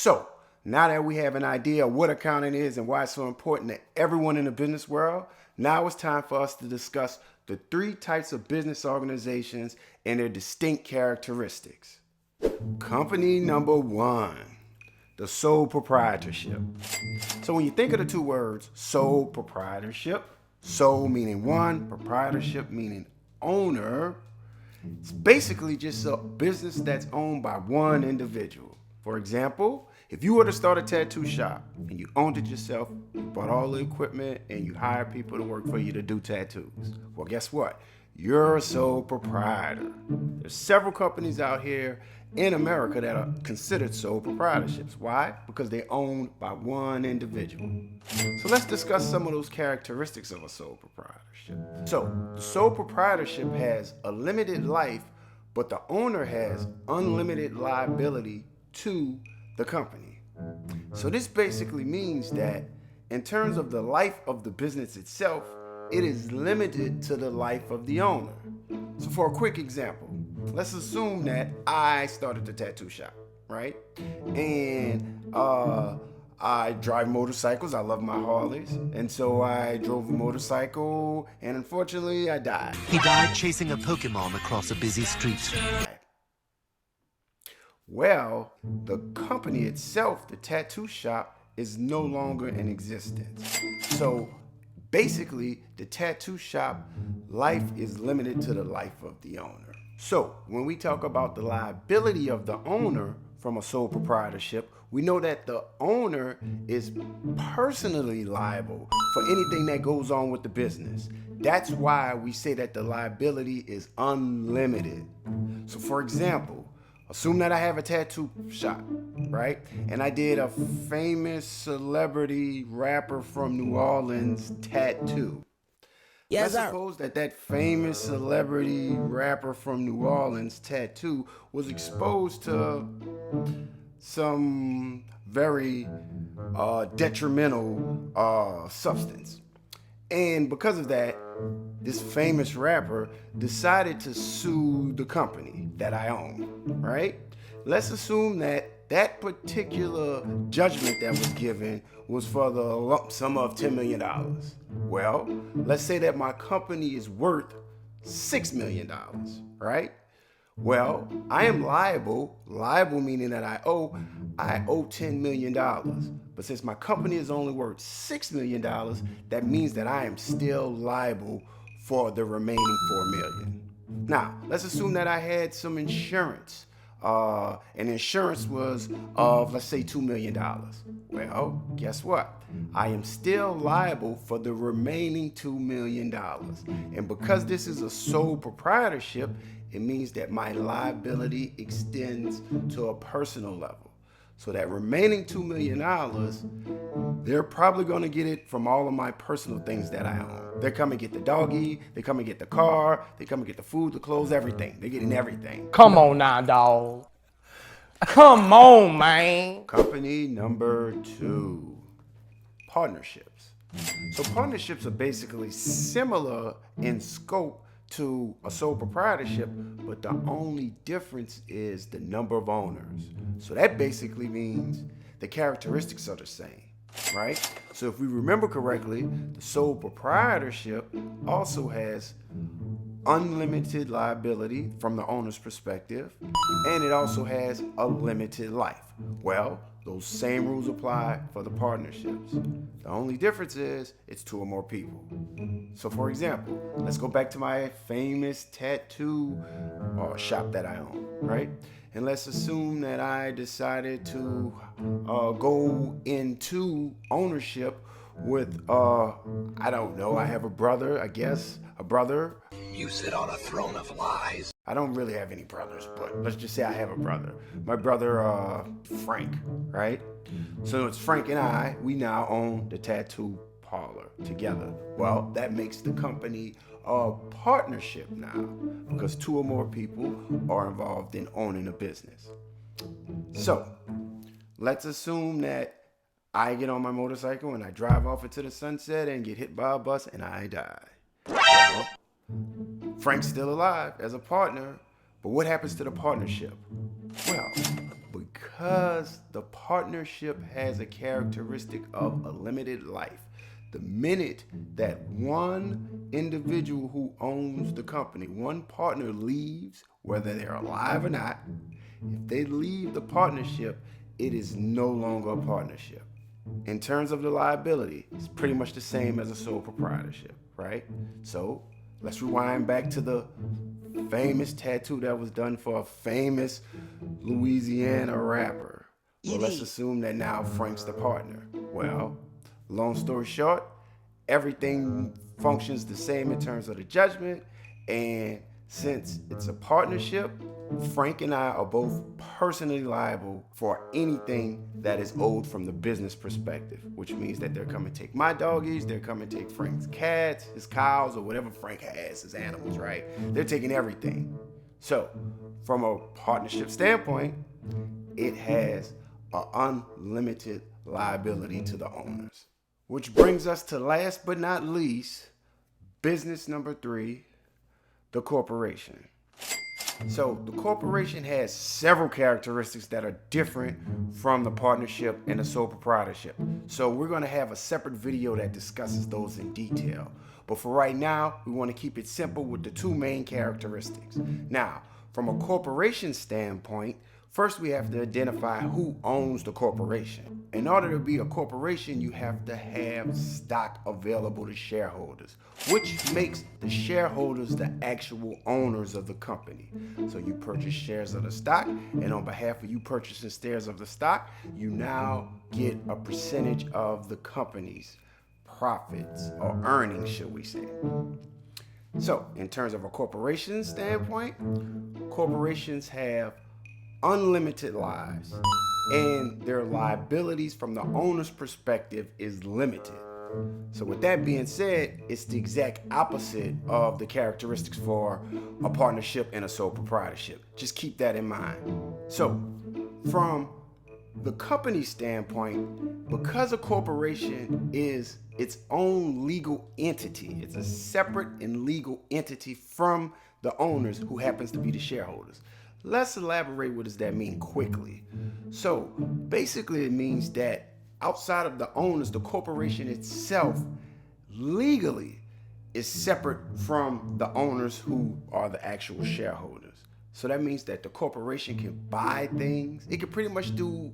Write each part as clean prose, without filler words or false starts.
So, now that we have an idea of what accounting is and why it's so important to everyone in the business world, now it's time for us to discuss the three types of business organizations and their distinct characteristics. Company number one, the sole proprietorship. So when you think of the two words, sole proprietorship, sole meaning one, proprietorship meaning owner, it's basically just a business that's owned by one individual. For example, if you were to start a tattoo shop and you owned it yourself, you bought all the equipment and you hired people to work for you to do tattoos. Well, guess what? You're a sole proprietor. There's several companies out here in America that are considered sole proprietorships. Why? Because they're owned by one individual. So let's discuss some of those characteristics of a sole proprietorship. So, the sole proprietorship has a limited life, but the owner has unlimited liability to the company. So this basically means that in terms of the life of the business itself, it is limited to the life of the owner. So for a quick example, let's assume that I started the tattoo shop, right? And I drive motorcycles. I love my Harleys. And so I drove a motorcycle and unfortunately I died. He died chasing a Pokemon across a busy street. Well, the company itself, the tattoo shop, is no longer in existence. So basically, the tattoo shop life is limited to the life of the owner. So when we talk about the liability of the owner from a sole proprietorship, we know that the owner is personally liable for anything that goes on with the business. That's why we say that the liability is unlimited. So for example, assume that I have a tattoo shop, right? And I did a famous celebrity rapper from New Orleans tattoo. Yes, Let's sir. suppose that famous celebrity rapper from New Orleans tattoo was exposed to some very detrimental substance. And because of that, this famous rapper decided to sue the company that I own, right? Let's assume that that particular judgment that was given was for the lump sum of $10 million. Well, let's say that my company is worth $6 million, right? Well, I am liable meaning that I owe $10 million. But since my company is only worth $6 million, that means that I am still liable for the remaining $4 million. Now, let's assume that I had some insurance. And insurance was of, let's say, $2 million. Well, guess what? I am still liable for the remaining $2 million. And because this is a sole proprietorship, it means that my liability extends to a personal level. So that remaining $2 million, they're probably going to get it from all of my personal things that I own. They come and get the doggy, they come and get the car, they come and get the food, the clothes, everything. They're getting everything. Come on now, dog. Come on, man. Company number two, partnerships. So partnerships are basically similar in scope to a sole proprietorship, but the only difference is the number of owners. So that basically means the characteristics are the same, right? So if we remember correctly, the sole proprietorship also has unlimited liability from the owner's perspective, and it also has a limited life. Well, those same rules apply for the partnerships. The only difference is it's two or more people. So for example, let's go back to my famous tattoo shop that I own, right? And let's assume that I decided to go into ownership with, I don't know, I have a brother, I guess, a brother. You sit on a throne of lies. I don't really have any brothers, but let's just say I have a brother. My brother, Frank, right? So it's Frank and I, we now own the tattoo parlor together. Well, that makes the company a partnership now because two or more people are involved in owning a business. So let's assume that I get on my motorcycle and I drive off into the sunset and get hit by a bus and I die. Well, Frank's still alive as a partner, but what happens to the partnership? Well, because because the partnership has a characteristic of a limited life. The minute that one individual who owns the company, one partner leaves, whether they're alive or not, if they leave the partnership, it is no longer a partnership. In terms of the liability, it's pretty much the same as a sole proprietorship, right? So let's rewind back to the famous tattoo that was done for a famous Louisiana rapper. Well, let's assume that now Frank's the partner. Well, long story short, everything functions the same in terms of the judgment, and since it's a partnership, Frank and I are both personally liable for anything that is owed from the business perspective, which means that they're coming to take my doggies, they're coming to take Frank's cats, his cows, or whatever Frank has, his animals, right? They're taking everything. So, from a partnership standpoint, it has an unlimited liability to the owners. Which brings us to last but not least, business number 3, the corporation. So the corporation has several characteristics that are different from the partnership and the sole proprietorship. So we're going to have a separate video that discusses those in detail. But for right now, we want to keep it simple with the 2 main characteristics. Now, from a corporation standpoint, first we have to identify who owns the corporation. In order to be a corporation, you have to have stock available to shareholders, which makes the shareholders the actual owners of the company. So you purchase shares of the stock, and on behalf of you purchasing shares of the stock, you now get a percentage of the company's profits or earnings, should we say. So in terms of a corporation standpoint, corporations have unlimited lives, and their liabilities from the owner's perspective is limited. So with that being said, it's the exact opposite of the characteristics for a partnership and a sole proprietorship. Just keep that in mind. So from the company standpoint, because a corporation is its own legal entity, it's a separate and legal entity from the owners who happens to be the shareholders. Let's elaborate what does that mean quickly. So basically it means that outside of the owners, the corporation itself legally is separate from the owners who are the actual shareholders. So that means that the corporation can buy things. It can pretty much do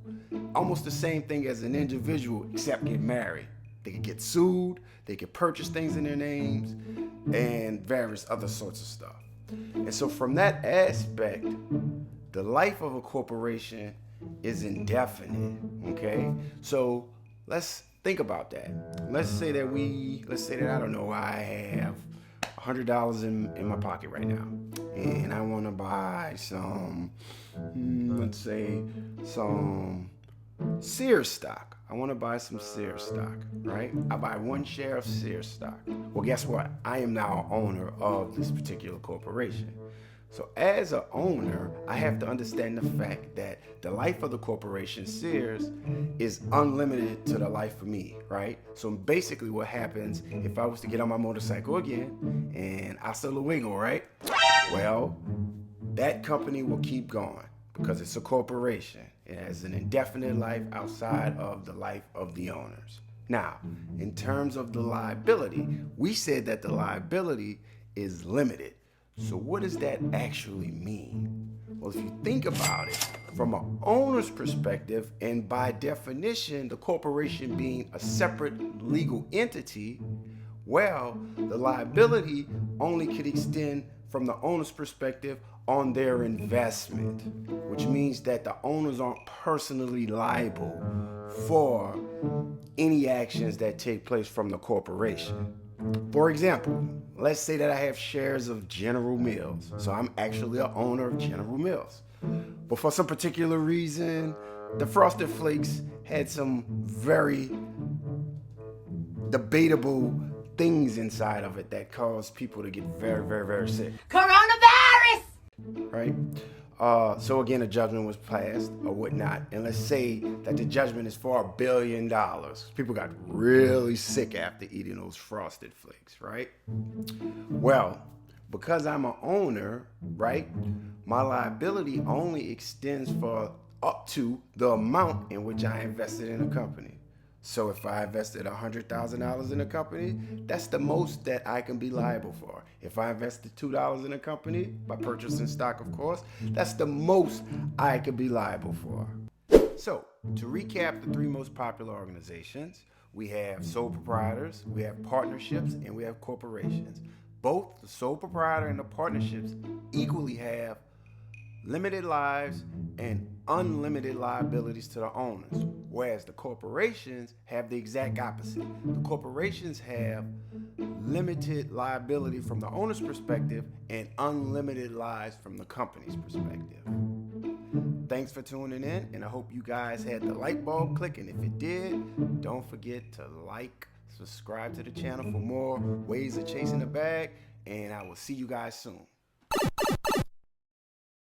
almost the same thing as an individual except get married. They can get sued, they can purchase things in their names, and various other sorts of stuff. And so from that aspect, the life of a corporation is indefinite, okay? So let's think about that. Let's say that I don't know, I have $100 in my pocket right now, and I want to buy some, let's say some Sears stock. I want to buy some Sears stock, right? I buy 1 share of Sears stock. Well, guess what? I am now owner of this particular corporation. So as an owner, I have to understand the fact that the life of the corporation, Sears, is unlimited to the life of me, right? So basically what happens if I was to get on my motorcycle again and hasta luego, right? Well, that company will keep going because it's a corporation. It has an indefinite life outside of the life of the owners. Now, in terms of the liability, we said that the liability is limited. So what does that actually mean? Well, if you think about it, from an owner's perspective, and by definition, the corporation being a separate legal entity, well, the liability only could extend from the owner's perspective on their investment, which means that the owners aren't personally liable for any actions that take place from the corporation. For example, let's say that I have shares of General Mills. So I'm actually an owner of General Mills. But for some particular reason, the Frosted Flakes had some very debatable things inside of it that caused people to get very, very, very sick. Coronavirus! Right? So again, a judgment was passed or whatnot. And let's say that the judgment is for $1 billion. People got really sick after eating those Frosted Flakes, right? Well, because I'm an owner, right, my liability only extends for up to the amount in which I invested in a company. So if I invested $100,000 in a company, that's the most that I can be liable for. If I invested $2 in a company, by purchasing stock of course, that's the most I could be liable for. So to recap the three most popular organizations, we have sole proprietors, we have partnerships, and we have corporations. Both the sole proprietor and the partnerships equally have limited lives and unlimited liabilities to the owners, whereas the corporations have the exact opposite. The corporations have limited liability from the owner's perspective and unlimited lives from the company's perspective. Thanks for tuning in, and I hope you guys had the light bulb click, and if it did, don't forget to like, subscribe to the channel for more ways of chasing the bag, and I will see you guys soon.